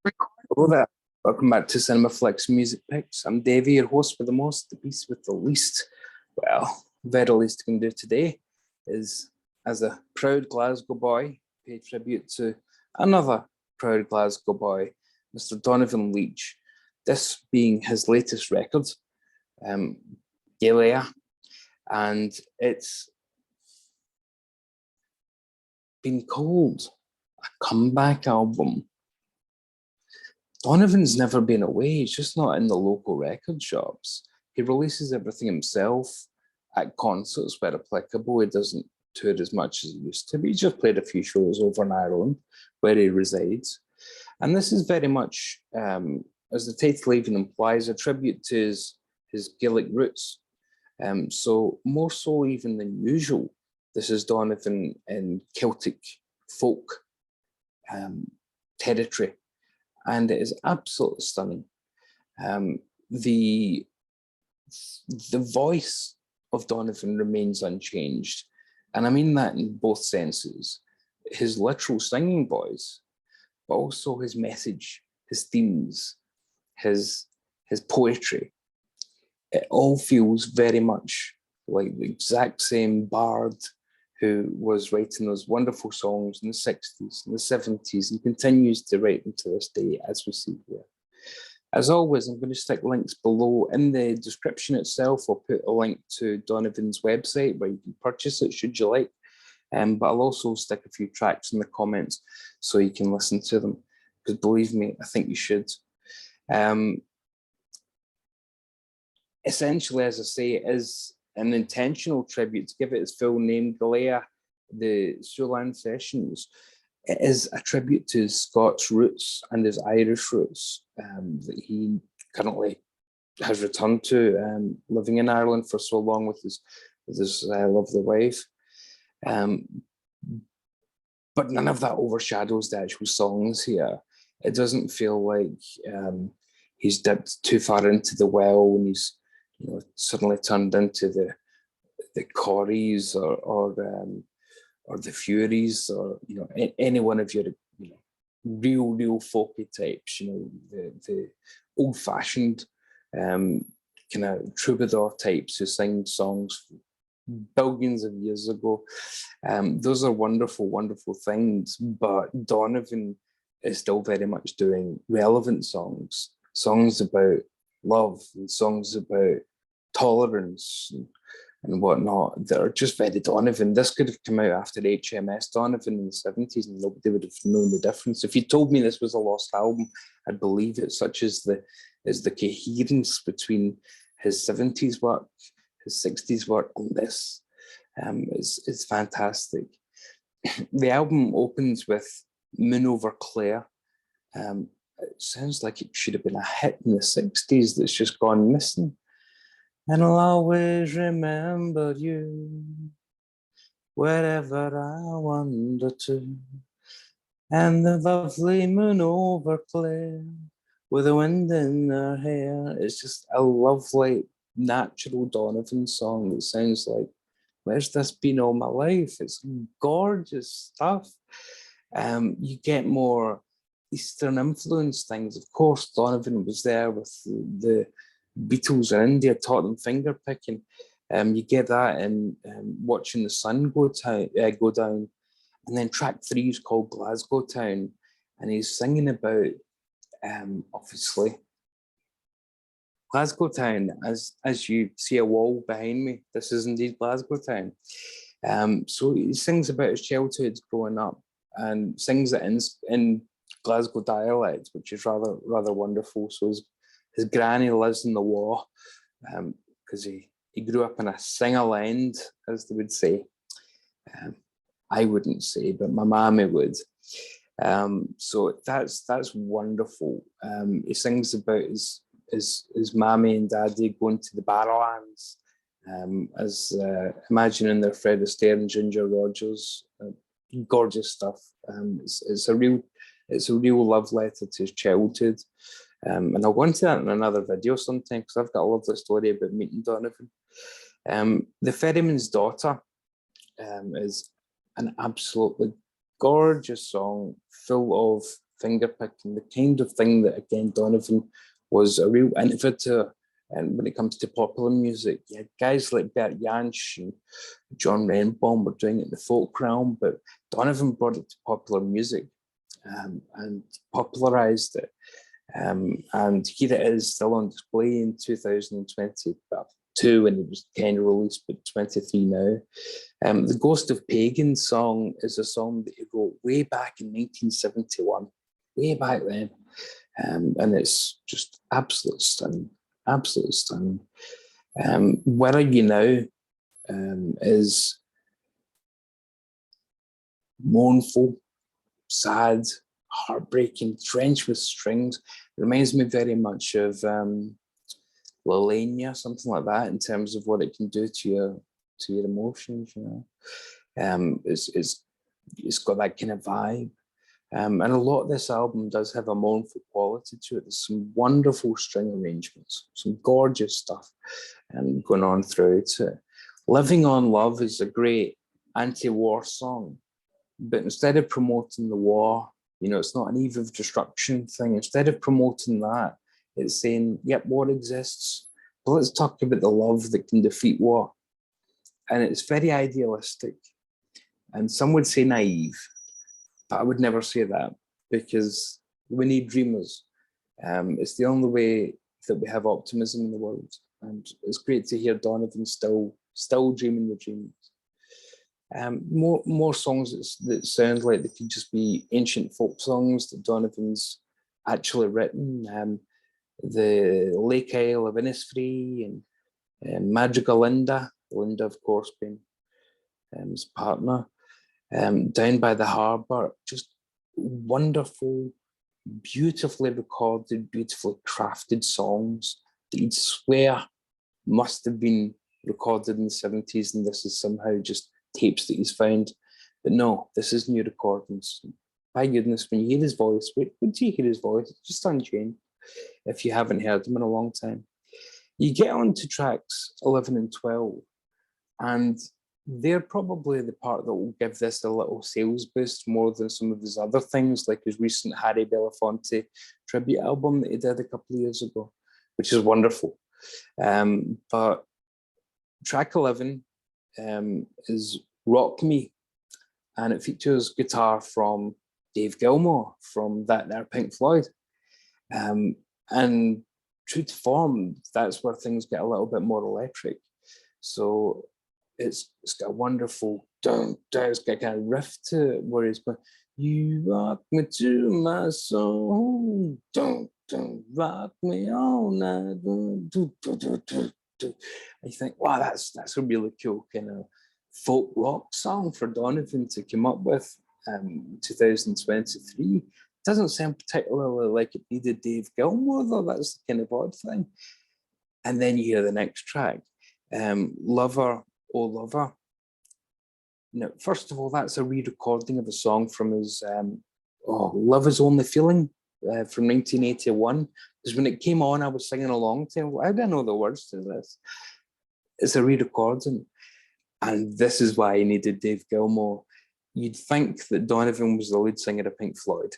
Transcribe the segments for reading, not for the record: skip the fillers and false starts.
Hello there. Welcome back to Cinema Flicks Music Picks. I'm Davey, your host with the most, the beast with the least. Well, very least I can do today is, as a proud Glasgow boy, pay tribute to another proud Glasgow boy, Mr. Donovan Leitch. This being his latest record, Gaelia, and it's been called a comeback album. Donovan's never been away, he's just not in the local record shops. He releases everything himself at concerts where applicable. He doesn't tour as much as he used to, but he just played a few shows over in Ireland where he resides. And this is very much, as the title even implies, a tribute to his Gaelic roots. So more so even than usual, this is Donovan in Celtic folk territory. And it is absolutely stunning. The voice of Donovan remains unchanged. And I mean that in both senses. His literal singing voice, but also his message, his themes, his poetry. It all feels very much like the exact same bard who was writing those wonderful songs in the 60s and the 70s and continues to write them to this day, as we see here. As always, I'm going to stick links below in the description itself. I'll put a link to Donovan's website where you can purchase it should you like. But I'll also stick a few tracks in the comments so you can listen to them, because believe me, I think you should. Essentially, as I say, it is an intentional tribute to give it its full name, Gaelia, the Sulan sessions. It is a tribute to his Scots roots and his Irish roots that he currently has returned to, living in Ireland for so long with his lovely wife. But none of that overshadows the actual songs here. It doesn't feel like he's dipped too far into the well and he's suddenly turned into the Corries or the Furies, or any one of your real folky types. The old-fashioned kind of troubadour types who sing songs billions of years ago. Those are wonderful, wonderful things. But Donovan is still very much doing relevant songs about love and songs about tolerance and whatnot that are just very Donovan. This could have come out after HMS Donovan in the 70s and nobody would have known the difference. If you told me this was a lost album, I'd believe it, such as the coherence between his 70s work, his 60s work, and this. It's fantastic. The album opens with Moon Over Clare. It sounds like it should have been a hit in the 60s that's just gone missing. And I'll always remember you wherever I wander to. And the lovely moon over Clare with the wind in her hair. It's just a lovely, natural Donovan song that sounds like, where's this been all my life? It's gorgeous stuff. You get more Eastern influence things. Of course, Donovan was there with the Beatles in India, taught them finger picking. You get that in Watching the Sun Go Down. And then track 3 is called Glasgow Town. And he's singing about, obviously, Glasgow Town. As you see a wall behind me, this is indeed Glasgow Town. So he sings about his childhood growing up and sings it in Glasgow dialect, which is rather wonderful. So his granny lives in the Wa, because he grew up in a single end, as they would say. I wouldn't say, but my mammy would. So that's wonderful. He sings about his mammy and daddy going to the Barrowlands, imagining their Fred Astaire and Ginger Rogers. Gorgeous stuff. It's a real love letter to his childhood. And I'll go into that in another video sometime, because I've got a lovely story about meeting Donovan. The Ferryman's Daughter is an absolutely gorgeous song, full of fingerpicking, the kind of thing that, again, Donovan was a real innovator. And when it comes to popular music, you had guys like Bert Jansch and John Renbaum were doing it in the folk realm, but Donovan brought it to popular music and popularized it. And here it is, still on display in 2022, when it was kind of released, but 23 now. The Ghost of Pagan song is a song that he wrote way back in 1971, way back then. And it's just absolutely stunning, absolutely stunning. Where Are You Now is mournful, sad, heartbreaking, drenched with strings. It reminds me very much of Lelania, something like that, in terms of what it can do to your emotions. It's got that kind of vibe, and a lot of this album does have a mournful quality to it. There's some wonderful string arrangements, some gorgeous stuff, going on throughout it. Living on Love is a great anti-war song, but instead of promoting the war, it's not an eve of destruction thing. Instead of promoting that, it's saying, yep, war exists, but let's talk about the love that can defeat war. And it's very idealistic. And some would say naive, but I would never say that, because we need dreamers. It's the only way that we have optimism in the world. And it's great to hear Donovan still dreaming the dreams. More songs that sound like they could just be ancient folk songs that Donovan's actually written. The Lake Isle of Innisfree and Madrigal Linda, of course, being his partner. Down by the Harbour, just wonderful, beautifully recorded, beautifully crafted songs that you'd swear must have been recorded in the 70s, and this is somehow just tapes that he's found. But no, this is new recordings. My goodness, when you hear his voice, wait till you hear his voice, it's just unchanged if you haven't heard him in a long time. You get on to tracks 11 and 12, and they're probably the part that will give this a little sales boost more than some of his other things, like his recent Harry Belafonte tribute album that he did a couple of years ago, which is wonderful. But track 11 is Rock Me, and it features guitar from Dave Gilmour from that there Pink Floyd. And true to form, that's where things get a little bit more electric. So it's got a wonderful it's got a kind of riff to it where it's going, you rock me to my soul, don't rock me all night. I think, wow, that's a really cool kind of folk rock song for Donovan to come up with 2023. Doesn't sound particularly like it needed Dave Gilmour, though. That's the kind of odd thing. And then you hear the next track, Lover, Oh Lover. Now, first of all, that's a re-recording of a song from his Love Is Only Feeling from 1981. Because when it came on, I was singing along to him. I didn't know the words to this. It's a re-recording. And this is why he needed Dave Gilmour. You'd think that Donovan was the lead singer of Pink Floyd.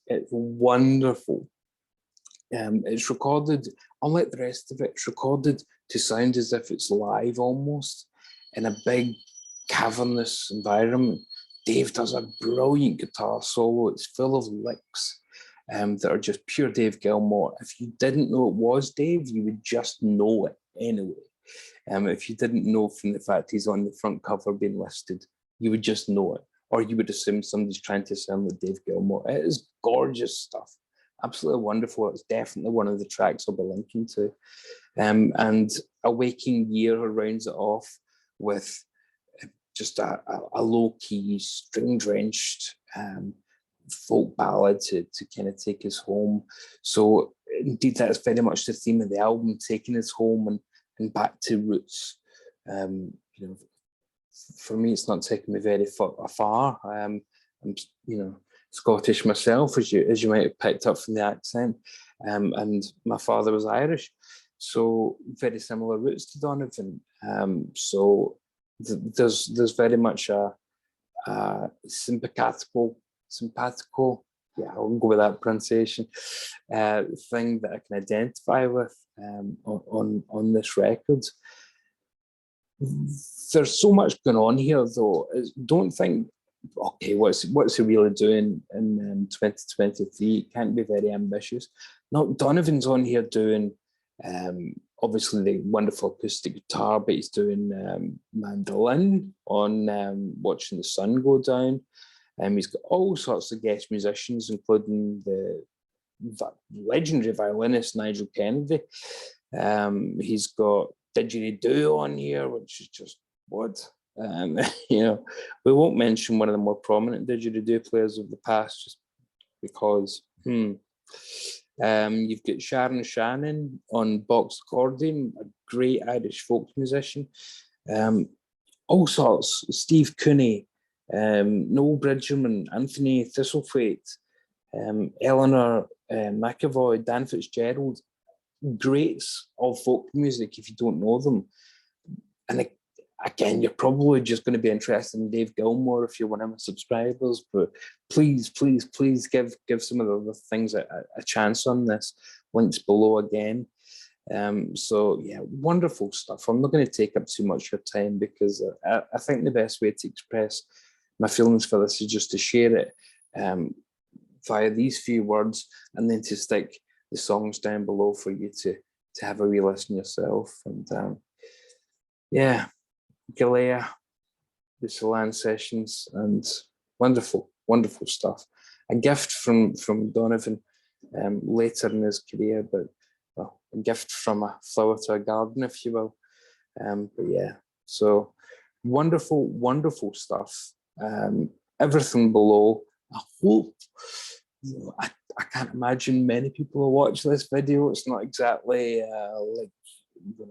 It's wonderful. It's recorded, unlike the rest of it, it's recorded to sound as if it's live almost, in a big cavernous environment. Dave does a brilliant guitar solo. It's full of licks that are just pure Dave Gilmour. If you didn't know it was Dave, you would just know it anyway. If you didn't know from the fact he's on the front cover being listed, you would just know it. Or you would assume somebody's trying to sound like Dave Gilmour. It is gorgeous stuff. Absolutely wonderful. It's definitely one of the tracks I'll be linking to. And A Waking Year rounds it off with just a low-key, string-drenched folk ballad to kind of take us home. So indeed, that's very much the theme of the album, taking us home and back to roots. For me, it's not taking me very far. I'm, Scottish myself, as you might have picked up from the accent, and my father was Irish, so very similar roots to Donovan. So there's very much a simpatico yeah, I'll go with that pronunciation thing that I can identify with on this record. There's so much going on here, though. Don't think, okay, what's he really doing in 2023? It can't be very ambitious. No, Donovan's on here doing obviously the wonderful acoustic guitar, but he's doing mandolin on Watching the Sun Go Down. He's got all sorts of guest musicians, including the legendary violinist Nigel Kennedy. He's got didgeridoo on here, which is just what? You know, we won't mention one of the more prominent didgeridoo players of the past just because. You've got Sharon Shannon on box accordion, a great Irish folk musician. All sorts, Steve Cooney, Noel Bridgerman, Anthony Thistlethwaite, Eleanor McAvoy, Dan Fitzgerald, greats of folk music if you don't know them. And again, you're probably just going to be interested in Dave Gilmour if you're one of my subscribers, but please give some of the other things a chance on this. Links below again. So yeah, wonderful stuff. I'm not going to take up too much of your time because I think the best way to express my feelings for this is just to share it via these few words, and then to stick the songs down below for you to have a wee listen yourself. And yeah, Gaelia, the Sulan sessions, and wonderful stuff. A gift from Donovan later in his career, but well, a gift from a flower to a garden, if you will. But yeah, so wonderful stuff. Everything below. I hope, I can't imagine many people will watch this video. It's not exactly like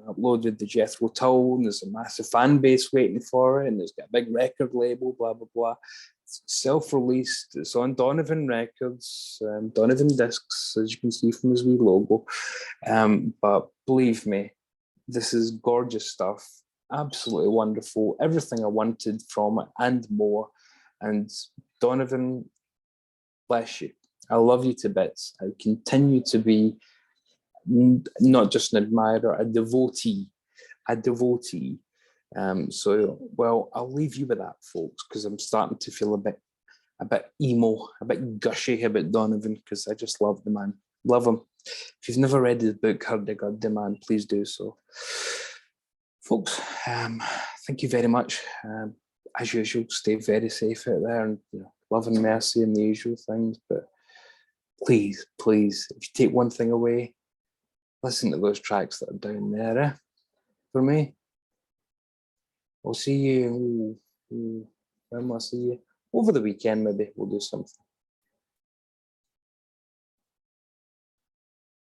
uploaded the Jethro Tull, and there's a massive fan base waiting for it, and there's got a big record label, blah blah blah. It's self-released. It's on Donovan Records, Donovan Discs, as you can see from his wee logo. But believe me, this is gorgeous stuff. Absolutely wonderful. Everything I wanted from it and more. And Donovan, bless you. I love you to bits. I continue to be not just an admirer, a devotee. So, well, I'll leave you with that, folks, because I'm starting to feel a bit emo, a bit gushy about Donovan, because I just love the man. Love him. If you've never read his book, Heard the God the Man, please do so. Folks, thank you very much. As usual, stay very safe out there, and love and mercy and the usual things. But please, if you take one thing away, listen to those tracks that are down there for me. I'll see you. When will I see you? Over the weekend, maybe we'll do something.